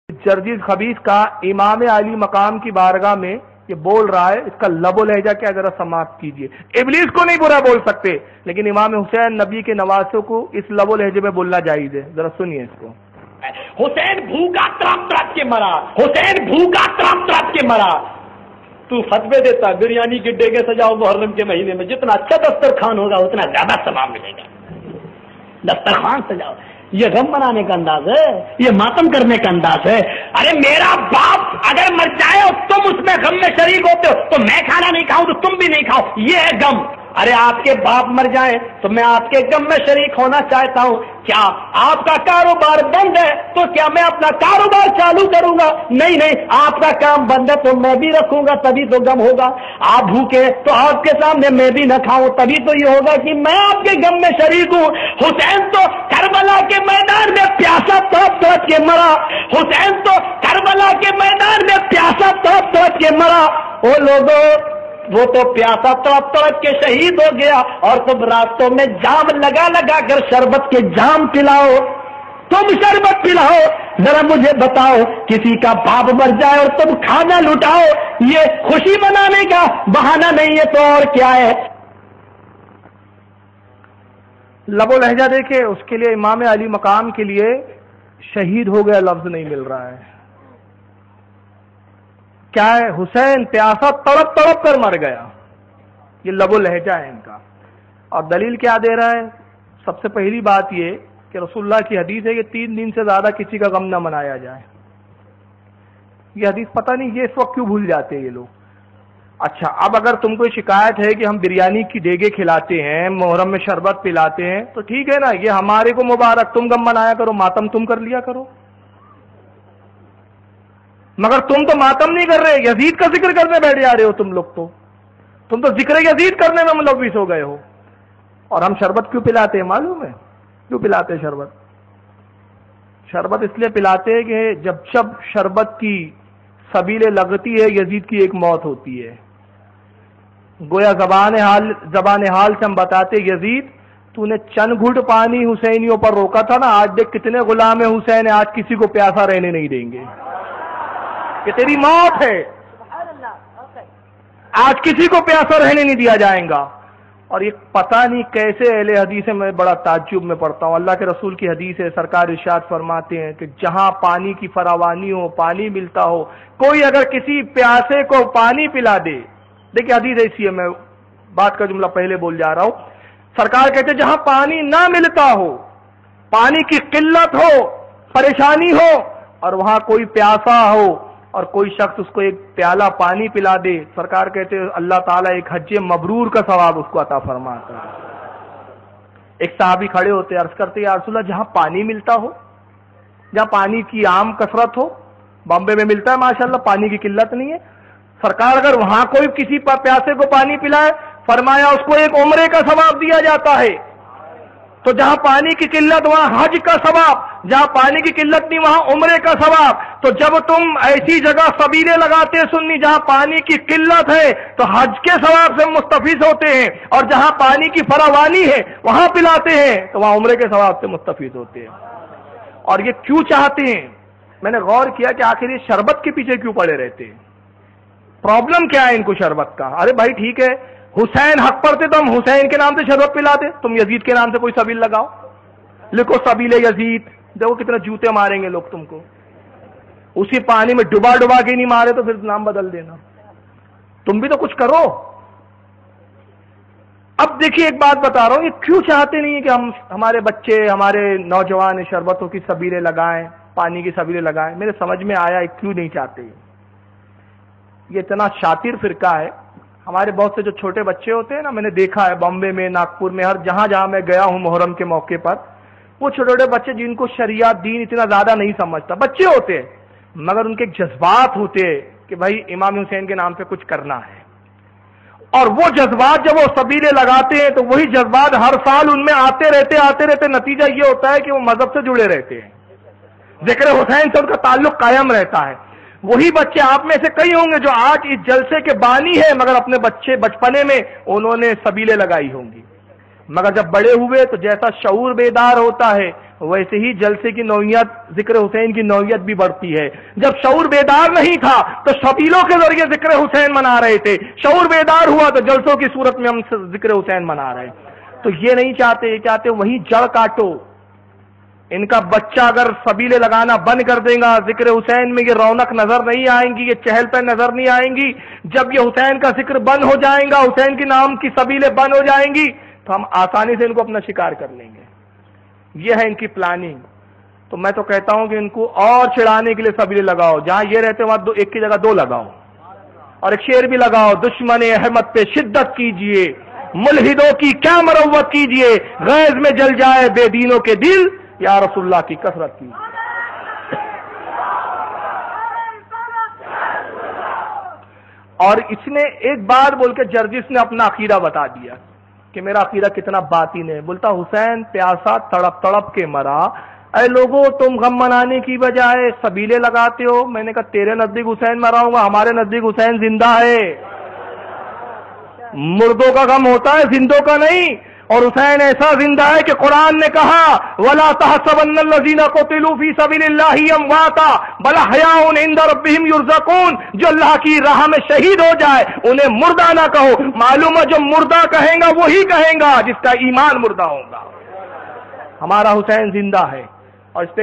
जर्जीज खबीस का इमाम अली मकाम की बारगाह में ये बोल रहा है, इसका लबो लहजा क्या जरा समाप्त कीजिए। इबलीस को नहीं बुरा बोल सकते, लेकिन इमाम हुसैन नबी के नवासों को इस लबो लहजे में बोलना जायज है। जरा सुनिए इसको। हुसैन भूखा तड़प तड़प के मरा, हुसैन भूखा तड़प तड़प के मरा। तू फतवे देता बिरयानी के डेगे सजाओ मुहर्रम के महीने में, जितना अच्छा दस्तरखान होगा उतना ज्यादा सवाब मिलेगा। दस्तरखान सजाओ, ये गम मनाने का अंदाज है, ये मातम करने का अंदाज है। अरे मेरा बाप अगर मर जाए और तुम उसमें गम में शरीक होते हो तो मैं खाना नहीं खाऊं तो तुम भी नहीं खाओ, ये है गम। अरे आपके बाप मर जाए तो मैं आपके गम में शरीक होना चाहता हूं। क्या आपका कारोबार बंद है तो क्या मैं अपना कारोबार चालू करूंगा? नहीं नहीं, आपका काम बंद है तो मैं भी रखूंगा, तभी तो गम होगा। आप भूखे तो आपके सामने मैं भी न खाऊं, तभी तो ये होगा कि मैं आपके गम में शरीक हूं। हुसैन तो करबला के मैदान में प्यासा तड़प तड़प के मरा, हुसैन तो करबला के मैदान में प्यासा तड़प तड़प के मरा। ओ लोगों, वो तो प्यासा तड़प तड़प के शहीद हो गया और तुम रास्तों में जाम लगा लगा कर शरबत के जाम पिलाओ। तुम शरबत पिलाओ, जरा मुझे बताओ, किसी का बाप मर जाए और तुम खाना लुटाओ, ये खुशी मनाने का बहाना नहीं है तो और क्या है? लबो लहजा देखे, उसके लिए इमाम अली मकाम के लिए शहीद हो गया लफ्ज नहीं मिल रहा है। क्या है? हुसैन प्यासा तड़प तड़प कर मर गया। ये लबो लहजा है इनका। और दलील क्या दे रहा है? सबसे पहली बात ये कि रसूलुल्लाह की हदीस है कि 3 दिन से ज्यादा किसी का गम न मनाया जाए। ये हदीस पता नहीं ये इस वक्त क्यों भूल जाते हैं ये लोग। अच्छा, अब अगर तुमको शिकायत है कि हम बिरयानी की डेगे खिलाते हैं, मुहर्रम में शरबत पिलाते हैं, तो ठीक है ना, ये हमारे को मुबारक, तुम गम मनाया करो, मातम तुम कर लिया करो। मगर तुम तो मातम नहीं कर रहे, यजीद का जिक्र करने बैठ जा रहे हो तुम लोग। तुम तो जिक्र यजीद करने में मुलव्विस हो गए हो। और हम शरबत क्यों पिलाते हैं मालूम है? क्यों पिलाते हैं शरबत? शरबत इसलिए पिलाते हैं कि जब जब शरबत की सबीलें लगती है यजीद की एक मौत होती है। गोया जबान हाल से हम बताते, यजीद तूने चंद घुट पानी हुसैनियों पर रोका था ना, आज देख कितने गुलाम हुसैन है, आज किसी को प्यासा रहने नहीं देंगे, कि तेरी मौत है, आज किसी को प्यासा रहने नहीं दिया जाएगा। और ये पता नहीं कैसे अहले हदीस है, मैं बड़ा ताज्जुब में पढ़ता हूं। अल्लाह के रसूल की हदीस है, सरकार इरशाद फरमाते हैं कि जहां पानी की फरावानी हो, पानी मिलता हो, कोई अगर किसी प्यासे को पानी पिला दे, देखिए हदीस ऐसी है, मैं बात का जुमला पहले बोल जा रहा हूं। सरकार कहते जहां पानी ना मिलता हो, पानी की किल्लत हो, परेशानी हो, और वहां कोई प्यासा हो और कोई शख्स उसको एक प्याला पानी पिला दे, सरकार कहते हैं अल्लाह ताला एक हज्जे मबरूर का सवाब उसको अता फरमाता है। एक साहबी खड़े होते, अर्ज करते या रसूल अल्लाह, जहां पानी मिलता हो, जहां पानी की आम कसरत हो, बॉम्बे में मिलता है माशाल्लाह, पानी की किल्लत नहीं है, सरकार अगर वहां कोई किसी प्यासे को पानी पिलाए, फरमाया उसको एक उम्रे का सवाब दिया जाता है। तो जहां पानी की किल्लत वहां हज का सवाब, जहां पानी की किल्लत नहीं वहां उम्रे का सवाब। तो जब तुम ऐसी जगह सबीले लगाते सुन्नी जहां पानी की किल्लत है तो हज के सवाब से मुस्तफीज होते हैं, और जहां पानी की फरावानी है वहां पिलाते हैं तो वहां उम्रे के सवाब से मुस्तफीज होते हैं। और ये क्यों चाहते हैं? मैंने गौर किया कि आखिर ये शरबत के पीछे क्यों पड़े रहते हैं? प्रॉब्लम क्या है इनको शरबत का? अरे भाई ठीक है, हुसैन हक पर थे तो हम हुसैन के नाम से शरबत पिलाते, तुम यजीद के नाम से कोई सबील लगाओ, लिखो सबीले यजीद, देखो कितना जूते मारेंगे लोग तुमको। उसी पानी में डुबा डुबा के नहीं मारे तो फिर नाम बदल देना, तुम भी तो कुछ करो। अब देखिए एक बात बता रहा हूं, ये क्यों चाहते नहीं है कि हम हमारे बच्चे, हमारे नौजवान शरबतों की सबीलें लगाएं, पानी की सबीलें लगाएं? मेरे समझ में आया क्यों नहीं चाहते। ये इतना शातिर फिरका है। हमारे बहुत से जो छोटे बच्चे होते हैं ना, मैंने देखा है बॉम्बे में, नागपुर में, हर जहां जहां मैं गया हूं मुहर्रम के मौके पर, वो छोटे छोटे बच्चे जिनको शरियत दीन इतना ज्यादा नहीं समझता, बच्चे होते हैं, मगर उनके जज्बात होते हैं कि भाई इमाम हुसैन के नाम पे कुछ करना है। और वो जज्बात जब वो सबीले लगाते हैं तो वही जज्बात हर साल उनमें आते रहते, नतीजा ये होता है कि वो मजहब से जुड़े रहते हैं, जिक्र हुसैन से उनका ताल्लुक कायम रहता है। वही बच्चे, आप में से कई होंगे जो आज इस जलसे के बानी है, मगर अपने बच्चे बचपने में उन्होंने सबीले लगाई होंगी। مگر جب بڑے ہوئے تو جیسا شعور بیدار ہوتا ہے ویسے ہی جلسے کی نوعیت، ذکر حسین کی نوعیت بھی بڑھتی ہے۔ جب شعور بیدار نہیں تھا تو شبیلوں کے ذریعے ذکر حسین منا رہے تھے، شعور بیدار ہوا تو جلسوں کی صورت میں ہم ذکر حسین منا رہے ہیں۔ تو یہ نہیں چاہتے، یہ چاہتے وہیں جڑ کاٹو۔ ان کا بچہ اگر سبیلے لگانا بند کر دے گا، ذکر حسین میں یہ رونق نظر نہیں آئیں گی، یہ چہل پہل نظر نہیں آئیں گی۔ جب یہ حسین کا ذکر بند ہو جائیں گا، حسین کے نام کی سبیلیں بند ہو جائیں گی تو ہم آسانی سے ان کو اپنا شکار کر لیں گے۔ یہ ہے ان کی پلاننگ۔ تو میں تو کہتا ہوں کہ ان کو اور چڑھانے کے لیے سبیلے لگاؤ، جہاں یہ رہتے وہاں ایک کی جگہ دو لگاؤ، اور ایک شعر بھی لگاؤ، دشمن احمد پہ شدت کیجئے، ملحدوں کی کیا مروت کیجئے، غیظ میں جل جائے بے دینوں کے دل، یا رسول اللہ کی کثرت کیجئے۔ اور اس نے ایک بات بول کے جرجس نے اپنا عقیدہ بتا دیا کہ میرا عقیدہ کتنا باطن ہے۔ بولتا حسین پیاسا تڑپ تڑپ کے مرا، اے لوگوں تم غم منانے کی بجائے سبیلے لگاتے ہو۔ میں نے کہا تیرے نزدیک حسین مرا ہوں گا، ہمارے نزدیک حسین زندہ ہے۔ مردوں کا غم ہوتا ہے، زندوں کا نہیں۔ اور حسین ایسا زندہ ہے کہ قرآن نے کہا وَلَا تَحْسَبَنَّ الَّذِينَ قُتِلُوا فِي سَبِيلِ اللَّهِ أَمْوَاتًا بَلْ أَحْيَاءٌ عِندَ رَبِّهِمْ يُرْزَقُونَ۔ جو اللہ کی راہ میں شہید ہو جائے انہیں مردہ نہ کہو، معلوم ہے جو مردہ کہیں گا وہی کہیں گا جس کا ایمان مردہ ہوگا۔ ہمارا حسین زندہ ہے اور اس پہ